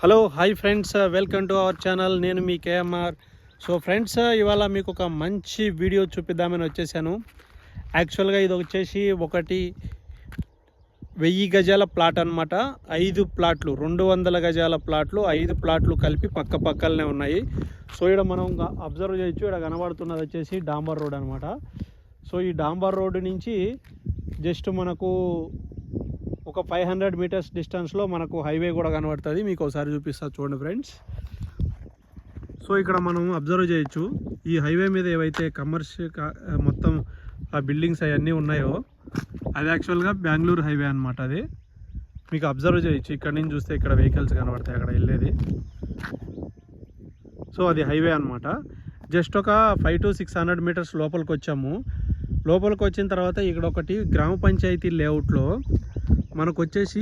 Hello hi friends, welcome to our channel. నేను మీ KMR. So friends, ఇవాళ మీకు ఒక మంచి వీడియో చూపిద్దామని వచ్చేసాను. యాక్చువల్గా ఇది వచ్చేసి 1000 గజాల ప్లాట్ అనమాట. 5 ప్లాట్లు, 200 గజాల ప్లాట్లు, 5 ప్లాట్లు కలిపి పక్క పక్కలనే ఉన్నాయి. సో ఇక్కడ మనం అబ్జర్వ్ చేయొచ్చు. ఇక్కడ కనబడుతున్నది వచ్చేసి డాంబర్ రోడ్ అనమాట. సో ఈ డాంబర్ రోడ్డు నుంచి జస్ట్ మనకు ఒక 500 మీటర్స్ డిస్టెన్స్లో మనకు హైవే కూడా కనబడుతుంది. మీకు ఒకసారి చూపిస్తా చూడండి ఫ్రెండ్స్. సో ఇక్కడ మనం అబ్జర్వ్ చేయొచ్చు. ఈ హైవే మీద ఏవైతే కమర్షియల్ మొత్తం ఆ బిల్డింగ్స్ అవన్నీ ఉన్నాయో అది యాక్చువల్గా బెంగళూరు హైవే అనమాట. అది మీకు అబ్జర్వ్ చేయొచ్చు. ఇక్కడ నుంచి చూస్తే ఇక్కడ వెహికల్స్ కనబడతాయి అక్కడ వెళ్ళేది. సో అది హైవే అనమాట. జస్ట్ ఒక 500 to 600 మీటర్స్ లోపలికి వచ్చాము. లోపలికి వచ్చిన తర్వాత ఇక్కడ ఒకటి గ్రామ పంచాయతీ లేఅవుట్లో మనకు వచ్చేసి